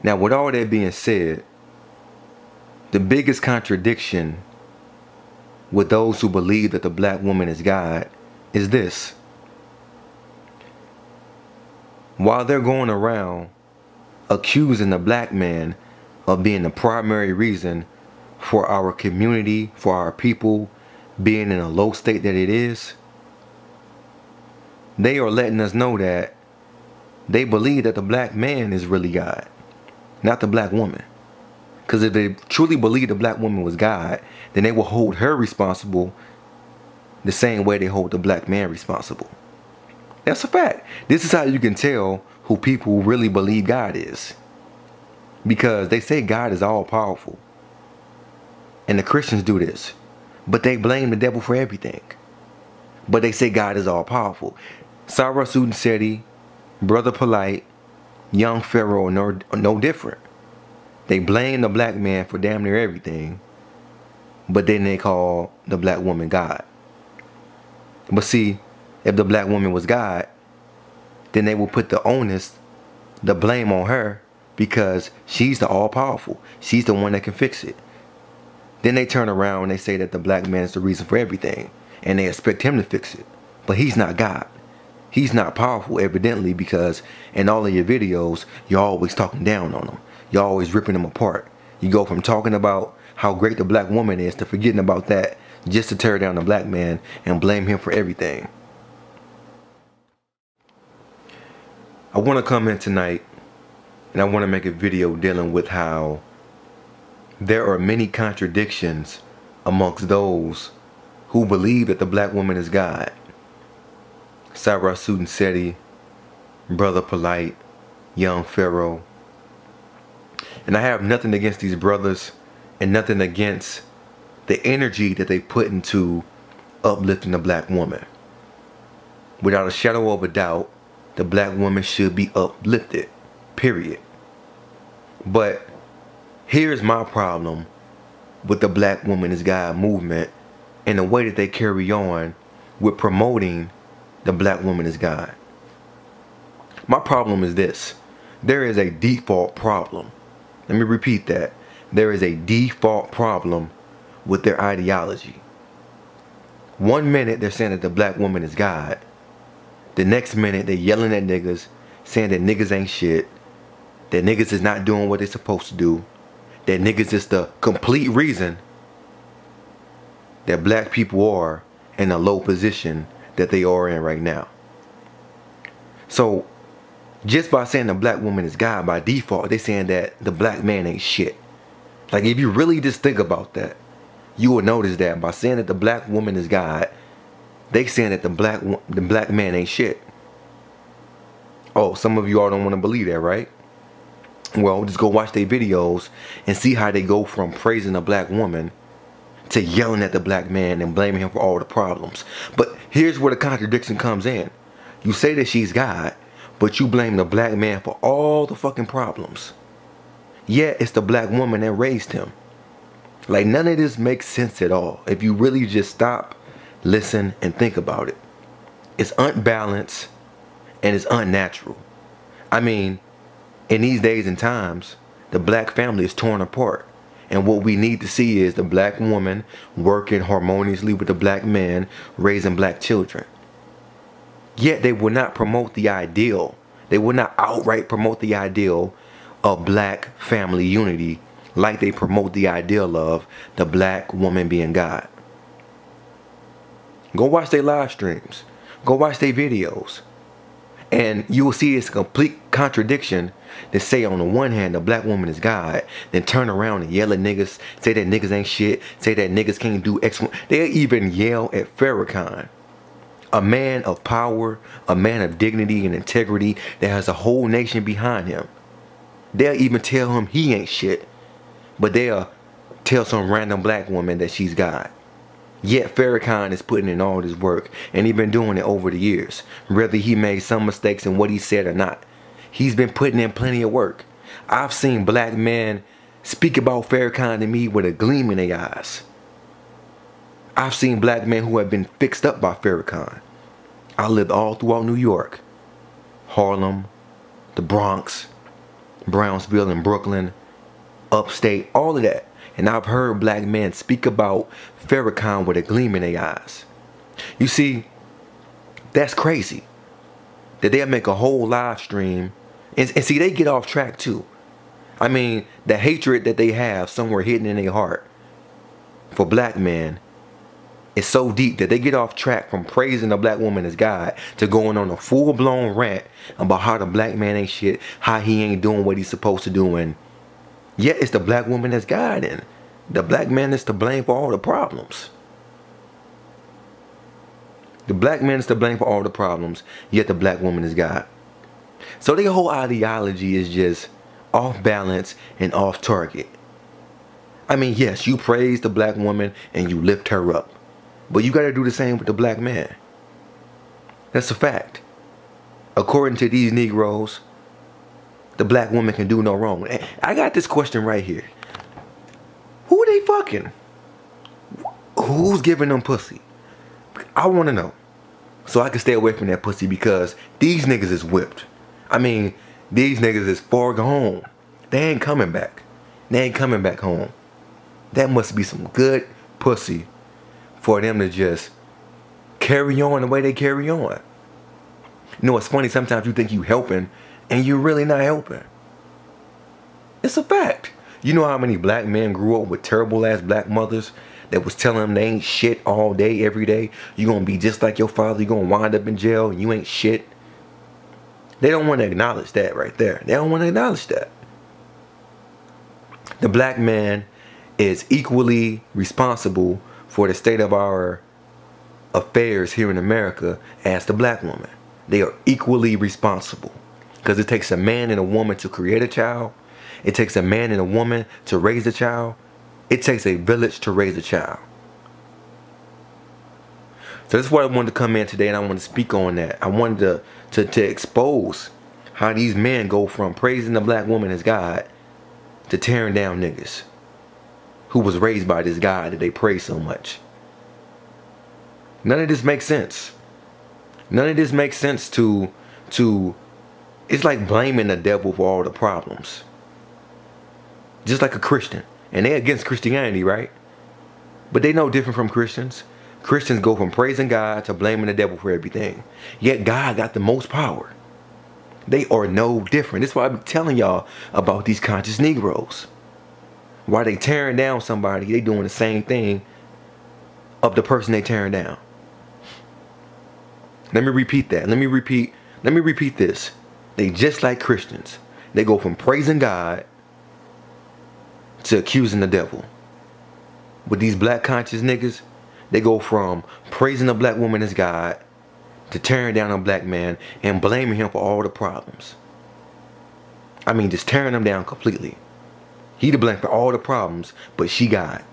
Now, with all that being said, the biggest contradiction with those who believe that the black woman is God is this. While they're going around accusing the black man of being the primary reason for our community, for our people being in a low state that it is, they are letting us know that they believe that the black man is really God, not the black woman. Because if they truly believe the black woman was God, then they will hold her responsible the same way they hold the black man responsible. That's a fact. This is how you can tell who people really believe God is. Because they say God is all powerful. And the Christians do this. But they blame the devil for everything. But they say God is all powerful. Sarah Sudenseti, Brother Polite, Young Pharaoh are no different. They blame the black man for damn near everything. But then they call the black woman God. But see, if the black woman was God, then they will put the onus, the blame on her, because she's the all-powerful. She's the one that can fix it. Then they turn around and they say that the black man is the reason for everything, and they expect him to fix it. But he's not God. He's not powerful, evidently, because in all of your videos, you're always talking down on him. You're always ripping him apart. You go from talking about how great the black woman is to forgetting about that just to tear down the black man and blame him for everything. I want to come in tonight and I want to make a video dealing with how there are many contradictions amongst those who believe that the black woman is God. Sarah Sudenseti, Brother Polite, Young Pharaoh. And I have nothing against these brothers and nothing against the energy that they put into uplifting the black woman. Without a shadow of a doubt, the black woman should be uplifted, period. But here's my problem with the black woman is God movement and the way that they carry on with promoting the black woman is God. My problem is this. There is a default problem. Let me repeat that. There is a default problem with their ideology. 1 minute they're saying that the black woman is God. The next minute they're yelling at niggas, saying that niggas ain't shit, that niggas is not doing what they're supposed to do, that niggas is the complete reason that black people are in a low position that they are in right now. So just by saying the black woman is God, by default they're saying that the black man ain't shit. Like, if you really just think about that, you will notice that by saying that the black woman is God, they saying that the black man ain't shit. Oh, some of you all don't want to believe that, right? Well, just go watch their videos and see how they go from praising a black woman to yelling at the black man and blaming him for all the problems. But here's where the contradiction comes in. You say that she's God, but you blame the black man for all the fucking problems. Yet it's the black woman that raised him. Like, none of this makes sense at all if you really just stop, listen, and think about it. It's unbalanced and it's unnatural. I mean, in these days and times, the black family is torn apart. And what we need to see is the black woman working harmoniously with the black man, raising black children. Yet they will not promote the ideal. They will not outright promote the ideal of black family unity like they promote the ideal of the black woman being God. Go watch their live streams. Go watch their videos. And you will see it's a complete contradiction to say on the one hand the black woman is God, then turn around and yell at niggas, say that niggas ain't shit, say that niggas can't do X. They even yell at Farrakhan, a man of power, a man of dignity and integrity that has a whole nation behind him. They'll even tell him he ain't shit, but they'll tell some random black woman that she's God. Yet Farrakhan is putting in all this work, and he's been doing it over the years. Whether he made some mistakes in what he said or not, he's been putting in plenty of work. I've seen black men speak about Farrakhan to me with a gleam in their eyes. I've seen black men who have been fixed up by Farrakhan. I lived all throughout New York, Harlem, the Bronx, Brownsville and Brooklyn, upstate, all of that. And I've heard black men speak about Farrakhan with a gleam in their eyes. You see, that's crazy. That they'll make a whole live stream. And see, they get off track too. I mean, the hatred that they have somewhere hidden in their heart for black men is so deep that they get off track from praising the black woman as God to going on a full-blown rant about how the black man ain't shit, how he ain't doing what he's supposed to do, and yet it's the black woman that's God, and the black man is to blame for all the problems. The black man is to blame for all the problems, yet the black woman is God. So their whole ideology is just off balance and off target. I mean, yes, you praise the black woman and you lift her up, but you got to do the same with the black man. That's a fact. According to these Negroes, the black woman can do no wrong. I got this question right here. Who are they fucking? Who's giving them pussy? I want to know. So I can stay away from that pussy, because these niggas is whipped. I mean, these niggas is far gone. They ain't coming back. They ain't coming back home. That must be some good pussy for them to just carry on the way they carry on. You know, it's funny, sometimes you think you helping and you're really not helping. It's a fact. You know how many black men grew up with terrible ass black mothers that was telling them they ain't shit all day, every day? You're gonna be just like your father, you're gonna wind up in jail and you ain't shit. They don't want to acknowledge that right there. They don't want to acknowledge that. The black man is equally responsible for the state of our affairs here in America as the black woman. They are equally responsible, because it takes a man and a woman to create a child. It takes a man and a woman to raise a child. It takes a village to raise a child. So that's why I wanted to come in today, and I want to speak on that. I wanted to expose how these men go from praising the black woman as God to tearing down niggas who was raised by this God that they praise so much. None of this makes sense. None of this makes sense to it's like blaming the devil for all the problems. Just like a Christian. And they're against Christianity, right? But they no different from Christians. Christians go from praising God to blaming the devil for everything. Yet God got the most power. They are no different. That's why I'm telling y'all about these conscious Negroes. While they tearing down somebody, they doing the same thing of the person they tearing down. Let me repeat that. Let me repeat this. They just like Christians. They go from praising God to accusing the devil. With these black conscious niggas, they go from praising a black woman as God to tearing down a black man and blaming him for all the problems. I mean, just tearing him down completely. He to blame for all the problems, but she God.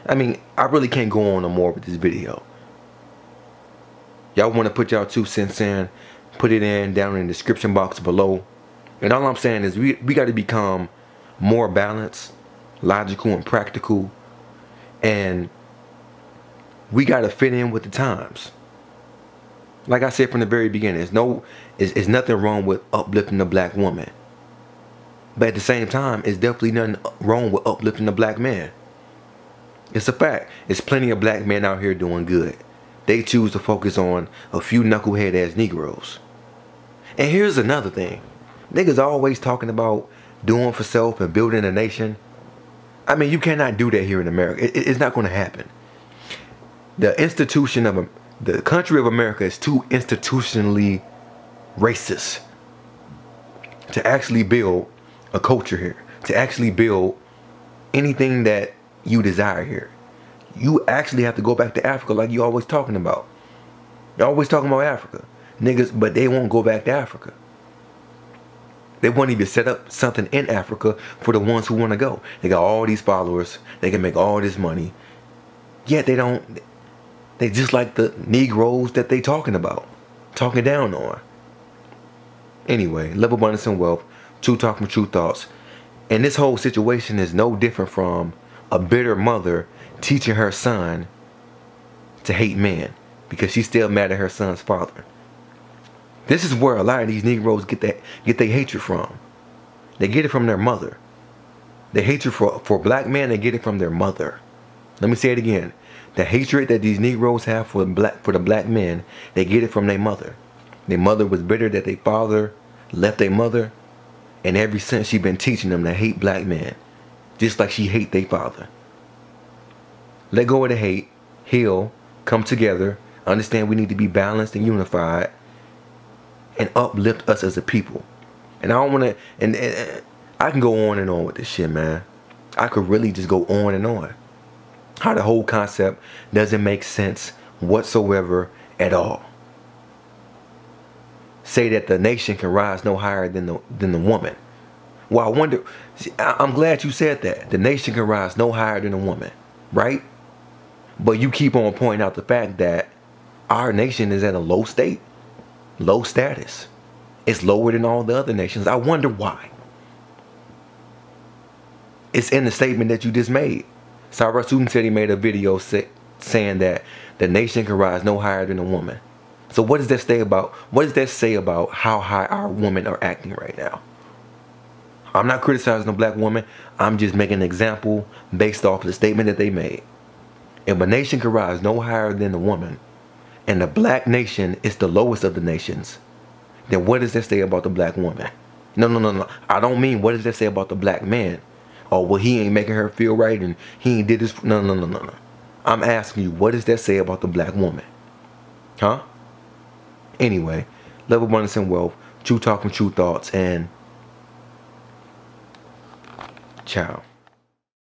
I mean, I really can't go on no more with this video. Y'all want to put y'all 2 cents in, put it in down in the description box below. And all I'm saying is we got to become more balanced, logical, and practical. And we got to fit in with the times. Like I said from the very beginning, there's nothing wrong with uplifting the black woman. But at the same time, it's definitely nothing wrong with uplifting the black man. It's a fact. There's plenty of black men out here doing good. They choose to focus on a few knucklehead ass Negroes. And here's another thing. Niggas always talking about doing for self and building a nation. I mean, you cannot do that here in America. It's not going to happen. The institution of the country of America is too institutionally racist to actually build a culture here, to actually build anything that you desire here. You actually have to go back to Africa, like you always talking about. You're always talking about Africa. Niggas, but they won't go back to Africa. They won't even set up something in Africa for the ones who want to go. They got all these followers. They can make all this money. Yet they don't. They just like the Negroes that they talking about. Talking down on. Anyway, love, abundance, and wealth. True talk from true thoughts. And this whole situation is no different from a bitter mother teaching her son to hate men because she's still mad at her son's father. This is where a lot of these Negroes get their hatred from. They get it from their mother. The hatred for black men, they get it from their mother. Let me say it again. The hatred that these Negroes have for the black men, they get it from their mother. Their mother was bitter that their father left their mother, and ever since she been teaching them to hate black men, just like she hate their father. Let go of the hate, heal, come together, understand we need to be balanced and unified, and uplift us as a people. And I don't want to, and I can go on and on with this shit, man. I could really just go on and on. How the whole concept doesn't make sense whatsoever at all. Say that the nation can rise no higher than the woman. Well, I wonder, I'm glad you said that. The nation can rise no higher than a woman, right? But you keep on pointing out the fact that our nation is at a low state, low status. It's lower than all the other nations. I wonder why. It's in the statement that you just made. Sarah Suden said he made a video saying that the nation can rise no higher than a woman. So what does that say about? What does that say about how high our women are acting right now? I'm not criticizing a black woman. I'm just making an example based off of the statement that they made. If a nation can rise no higher than a woman, and the black nation is the lowest of the nations, then what does that say about the black woman? No. I don't mean what does that say about the black man? Oh, well, he ain't making her feel right and he ain't did this. No. I'm asking you, what does that say about the black woman? Huh? Anyway, love, abundance, and wealth. True talk and true thoughts. And ciao.